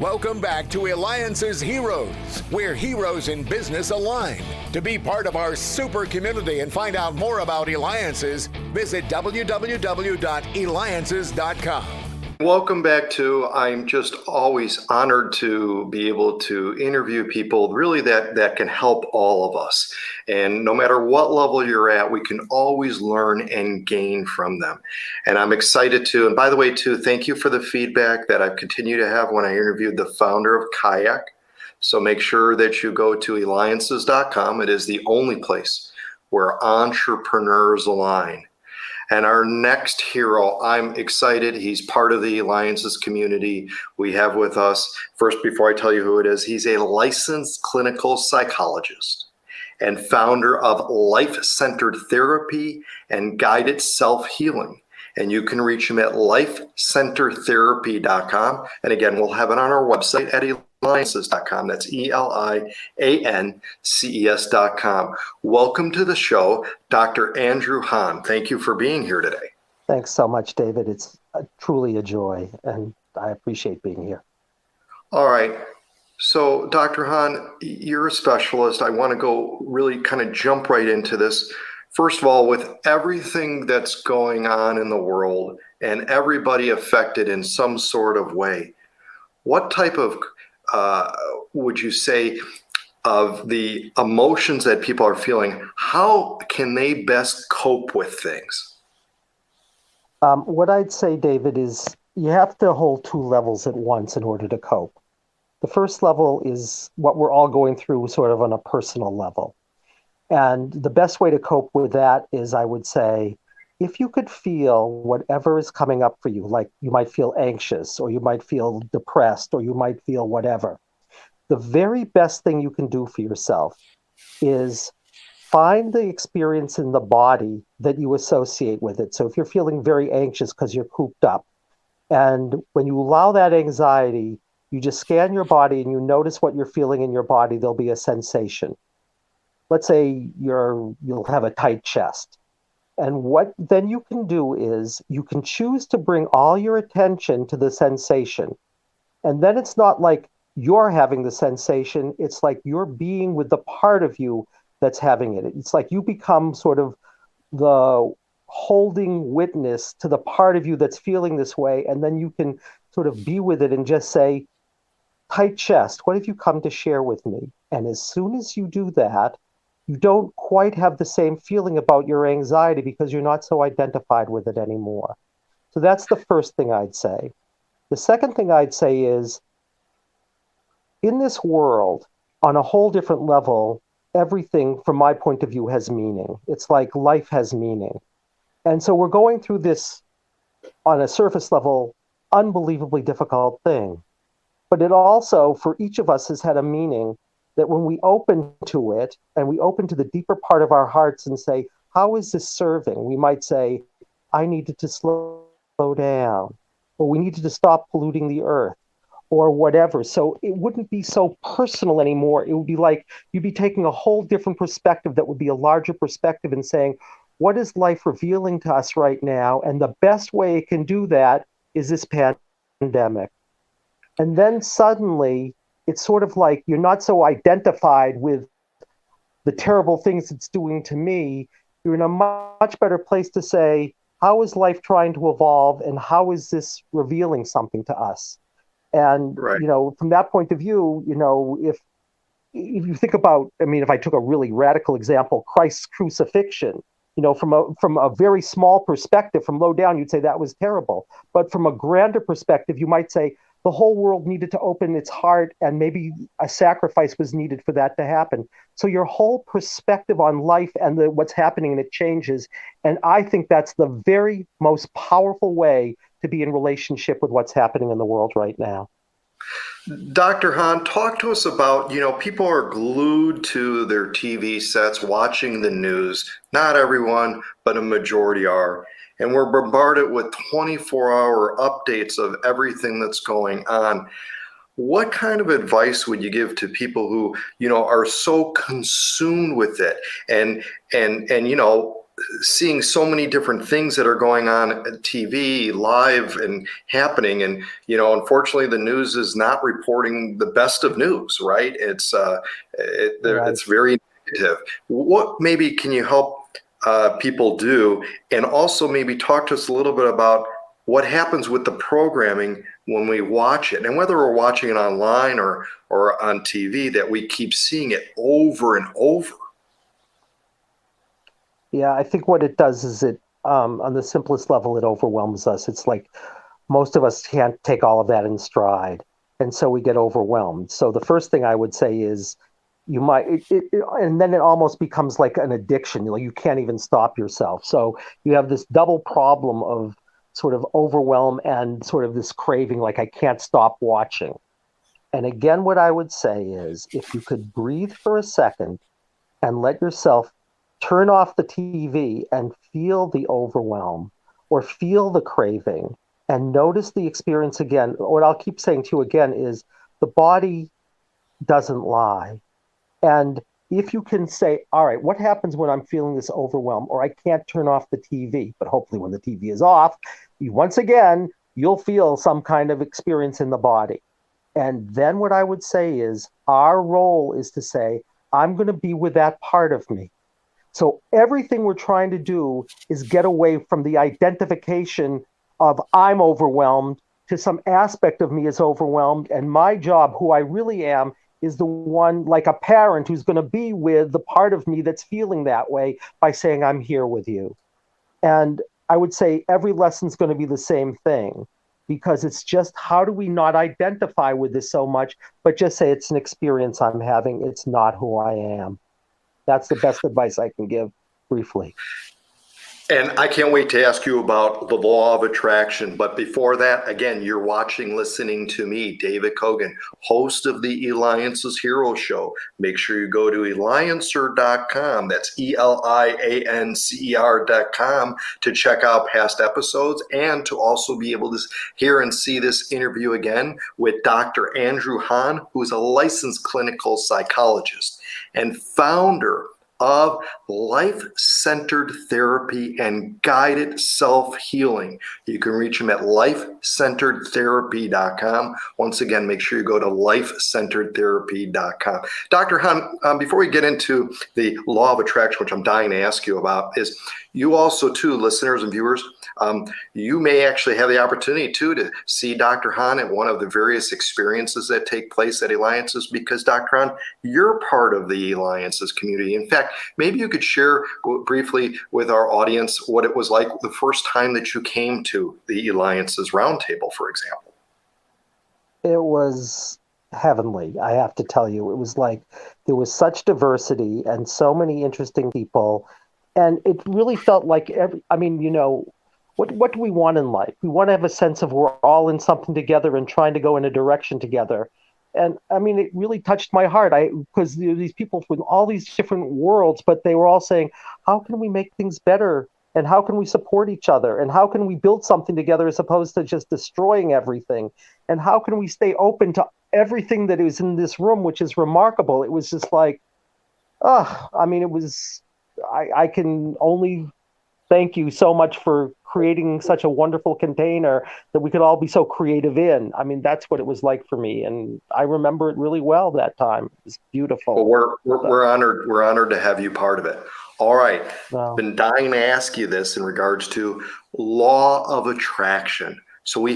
Welcome back to Eliances Heroes, where heroes in business align. To be part of our super community and find out more about Eliances, visit www.Eliances.com. Welcome back to, I'm just always honored to be able to interview people really that can help all of us. And no matter what level you're at, we can always learn and gain from them. And I'm excited to, and by the way, too, thank you for the feedback that I've continued to have when I interviewed the founder of Kayak. So make sure that you go to Eliances.com. It is the only place where entrepreneurs align. And our next hero, I'm excited. He's part of the Eliances community. We have with us, first, before I tell you who it is, he's a licensed clinical psychologist and founder of Life-Centered Therapy and Guided Self-Healing. And you can reach him at lifecentertherapy.com. And again, we'll have it on our website at Eliances.com. That's Eliances.com. Welcome to the show, Dr. Andrew Hahn. Thank you for being here today. Thanks so much, David. It's truly a joy, and I appreciate being here. All right. So, Dr. Hahn, you're a specialist. I want to go really kind of jump right into this. First of all, with everything that's going on in the world and everybody affected in some sort of way, what type of would you say of the emotions that people are feeling, how can they best cope with things? What I'd say, David, is you have to hold two levels at once in order to cope. The first level is what we're all going through sort of on a personal level. And the best way to cope with that is, I would say, if you could feel whatever is coming up for you, like you might feel anxious, or you might feel depressed, or you might feel whatever, the very best thing you can do for yourself is find the experience in the body that you associate with it. So if you're feeling very anxious because you're cooped up, and when you allow that anxiety, you just scan your body and you notice what you're feeling in your body, there'll be a sensation. Let's say you'll have a tight chest. And what then you can do is you can choose to bring all your attention to the sensation. And then it's not like you're having the sensation, it's like you're being with the part of you that's having it. It's like you become sort of the holding witness to the part of you that's feeling this way. And then you can sort of be with it and just say, tight chest, what have you come to share with me? And as soon as you do that, you don't quite have the same feeling about your anxiety because you're not so identified with it anymore. So that's the first thing I'd say. The second thing I'd say is, in this world, on a whole different level, everything, from my point of view, has meaning. It's like life has meaning. And so we're going through this, on a surface level, unbelievably difficult thing. But it also, for each of us, has had a meaning that when we open to it and we open to the deeper part of our hearts and say, how is this serving? We might say, I needed to slow down, or we needed to stop polluting the earth, or whatever. So it wouldn't be so personal anymore. It would be like you'd be taking a whole different perspective that would be a larger perspective and saying, what is life revealing to us right now? And the best way it can do that is this pandemic. And then suddenly, it's sort of like you're not so identified with the terrible things it's doing to me. You're in a much better place to say, how is life trying to evolve, and how is this revealing something to us? And, Right. From that point of view, if you think about, if I took a really radical example, Christ's crucifixion, from a very small perspective, from low down, you'd say that was terrible. But from a grander perspective, you might say, the whole world needed to open its heart, and maybe a sacrifice was needed for that to happen. So your whole perspective on life and what's happening, and it changes. And I think that's the very most powerful way to be in relationship with what's happening in the world right now. Dr. Hahn, talk to us about, people are glued to their TV sets watching the news. Not everyone, but a majority are. And we're bombarded with 24-hour updates of everything that's going on. What kind of advice would you give to people who, are so consumed with it? And seeing so many different things that are going on at TV, live and happening. And, unfortunately, the news is not reporting the best of news, right? It's it's very negative. What maybe can you help people do? And also maybe talk to us a little bit about what happens with the programming when we watch it, and whether we're watching it online or on TV, that we keep seeing it over and over. Yeah, I think what it does is on the simplest level, it overwhelms us. It's like most of us can't take all of that in stride, and so we get overwhelmed. So the first thing I would say is and then it almost becomes like an addiction. You can't even stop yourself. So you have this double problem of sort of overwhelm and sort of this craving, like I can't stop watching. And again, what I would say is if you could breathe for a second and let yourself turn off the TV and feel the overwhelm or feel the craving and notice the experience again. What I'll keep saying to you again is the body doesn't lie. And if you can say, all right, what happens when I'm feeling this overwhelm, or I can't turn off the TV, but hopefully when the TV is off, once again, you'll feel some kind of experience in the body. And then what I would say is our role is to say, I'm going to be with that part of me. So everything we're trying to do is get away from the identification of I'm overwhelmed to some aspect of me is overwhelmed. And my job, who I really am, is the one like a parent who's going to be with the part of me that's feeling that way by saying, I'm here with you. And I would say every lesson's going to be the same thing, because it's just how do we not identify with this so much, but just say it's an experience I'm having. It's not who I am. That's the best advice I can give briefly. And I can't wait to ask you about the law of attraction. But before that, again, you're listening to me, David Kogan, host of the Eliances Hero Show. Make sure you go to Eliancer.com. That's ELIANCER.com to check out past episodes and to also be able to hear and see this interview again with Dr. Andrew Hahn, who's a licensed clinical psychologist and founder of life-centered therapy and guided self-healing. You can reach him at lifecenteredtherapy.com. Once again, make sure you go to lifecenteredtherapy.com. Dr. Hahn, before we get into the law of attraction, which I'm dying to ask you about, is you also, too, listeners and viewers, you may actually have the opportunity, too, to see Dr. Hahn at one of the various experiences that take place at Eliances, because, Dr. Hahn, you're part of the Eliances community. In fact, maybe you could share briefly with our audience what it was like the first time that you came to the Eliances Roundtable, for example. It was heavenly, I have to tell you. It was like there was such diversity and so many interesting people. And it really felt like what do we want in life? We want to have a sense of we're all in something together and trying to go in a direction together. And I mean, it really touched my heart because these people from all these different worlds, but they were all saying, how can we make things better? And how can we support each other? And how can we build something together as opposed to just destroying everything? And how can we stay open to everything that is in this room, which is remarkable? It was just like, I can only thank you so much for creating such a wonderful container that we could all be so creative in. I mean, that's what it was like for me. And I remember it really well that time. It was beautiful. Well, we're honored. We're honored to have you part of it. All right. Wow. Been dying to ask you this in regards to law of attraction. So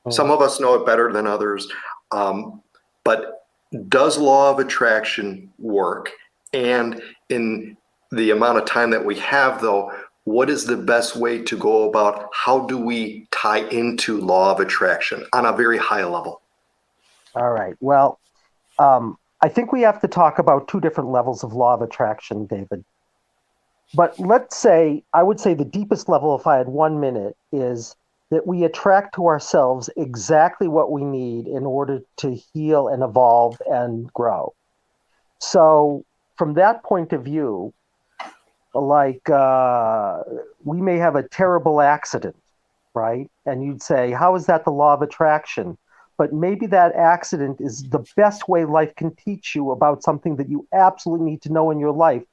some of us know it better than others, but does law of attraction work? And in the amount of time that we have, though, what is the best way to go about how do we tie into law of attraction on a very high level? All right. Well, I think we have to talk about two different levels of law of attraction, David. But I would say the deepest level, if I had 1 minute, is that we attract to ourselves exactly what we need in order to heal and evolve and grow. So from that point of view, like we may have a terrible accident, right? And you'd say, how is that the law of attraction? But maybe that accident is the best way life can teach you about something that you absolutely need to know in your life.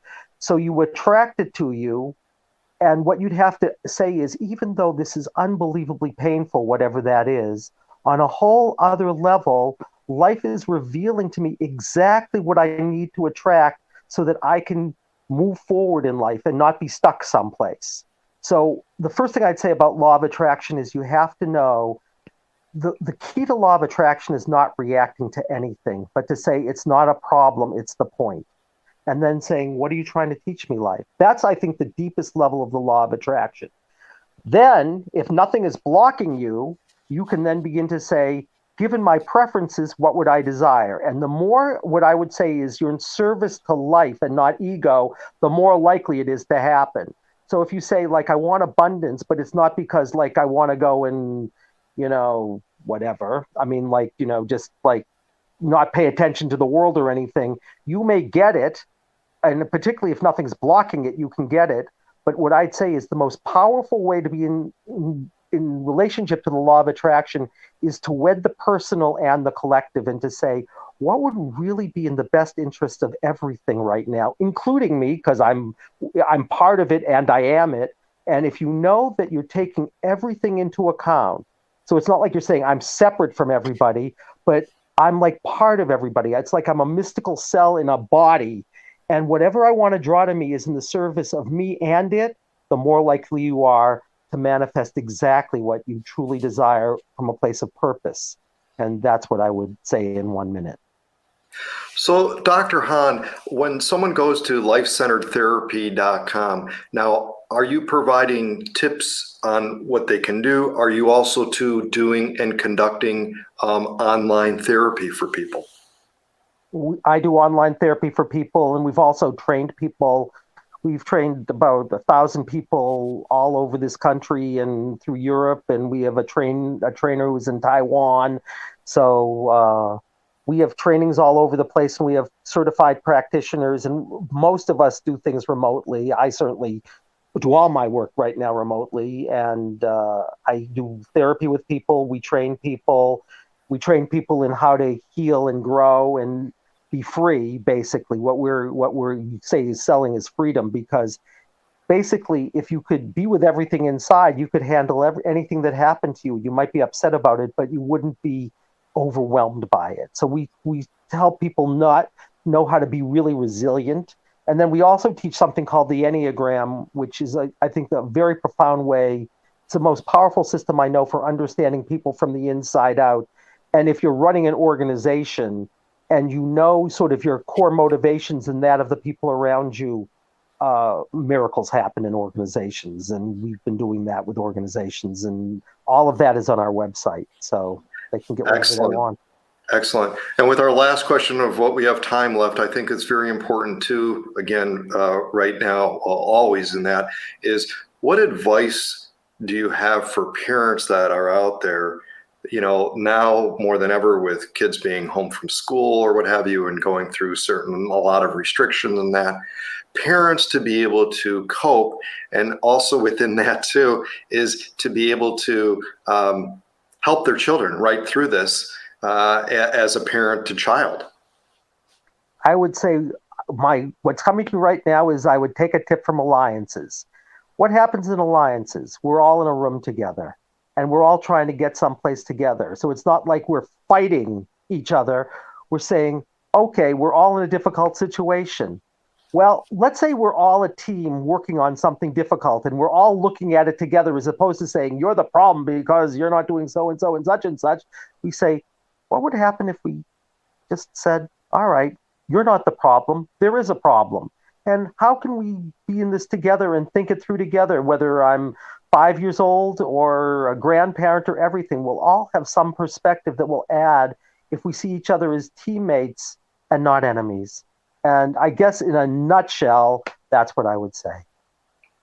So you attract it to you, And what you'd have to say is, even though this is unbelievably painful, whatever that is, on a whole other level, life is revealing to me exactly what I need to attract so that I can move forward in life and not be stuck someplace. So the first thing I'd say about law of attraction is you have to know the key to law of attraction is not reacting to anything, but to say it's not a problem, it's the point. And then saying, what are you trying to teach me, life? That's, I think, the deepest level of the law of attraction. Then, if nothing is blocking you, you can then begin to say, given my preferences, what would I desire? And the more, what I would say is, you're in service to life and not ego, the more likely it is to happen. So if you say, like, I want abundance, but it's not because, like, I want to go and, whatever. I mean, like, just like not pay attention to the world or anything. You may get it. And particularly if nothing's blocking it, you can get it. But what I'd say is the most powerful way to be in relationship to the law of attraction is to wed the personal and the collective, and to say, what would really be in the best interest of everything right now, including me, because I'm part of it and I am it. And if you know that you're taking everything into account, so it's not like you're saying I'm separate from everybody, but I'm like part of everybody. It's like I'm a mystical cell in a body. And whatever I want to draw to me is in the service of me and it, the more likely you are to manifest exactly what you truly desire from a place of purpose. And that's what I would say in 1 minute. So, Dr. Hahn, when someone goes to lifecenteredtherapy.com, now, are you providing tips on what they can do? Are you also doing and conducting online therapy for people? I do online therapy for people, and we've also trained people. We've trained about 1,000 people all over this country and through Europe, and we have a trainer who's in Taiwan. So we have trainings all over the place, and we have certified practitioners, and most of us do things remotely. I certainly do all my work right now remotely, and I do therapy with people. We train people. We train people in how to heal and grow and be free. Basically, what we're say is selling is freedom, because basically, if you could be with everything inside, you could handle anything that happened to you. You might be upset about it, but you wouldn't be overwhelmed by it. So we help people not know how to be really resilient. And then we also teach something called the Enneagram, which is, I think, a very profound way. It's the most powerful system I know for understanding people from the inside out. And if you're running an organization and you know sort of your core motivations and that of the people around you, miracles happen in organizations. And we've been doing that with organizations. And all of that is on our website. So they can get whatever they want. Excellent. And with our last question of what we have time left, I think it's very important too, again, right now, always in that, is what advice do you have for parents that are out there, now more than ever with kids being home from school or what have you, and going through a lot of restrictions and that, parents to be able to cope, and also within that too, is to be able to help their children right through this as a parent to child? I would say what's coming to me right now is I would take a tip from alliances. What happens in alliances? We're all in a room together, and we're all trying to get someplace together. So it's not like we're fighting each other. We're saying, okay, we're all in a difficult situation. Well, let's say we're all a team working on something difficult, and we're all looking at it together, as opposed to saying, you're the problem because you're not doing so and so and such and such. We say, what would happen if we just said, all right, you're not the problem, there is a problem. And how can we be in this together and think it through together, whether I'm 5 years old or a grandparent or everything? We'll all have some perspective that will add if we see each other as teammates and not enemies. And I guess in a nutshell, that's what I would say.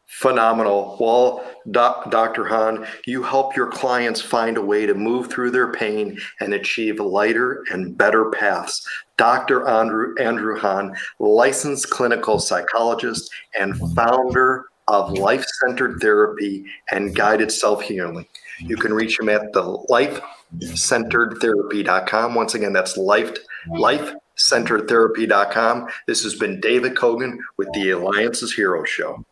Phenomenal. Well, Dr. Hahn, you help your clients find a way to move through their pain and achieve lighter and better paths. Dr. Andrew Hahn, licensed clinical psychologist and founder of Life-Centered Therapy and Guided Self-Healing. You can reach him at the lifecenteredtherapy.com. Once again, that's lifecenteredtherapy.com. This has been David Kogan with the Eliances Hero Show.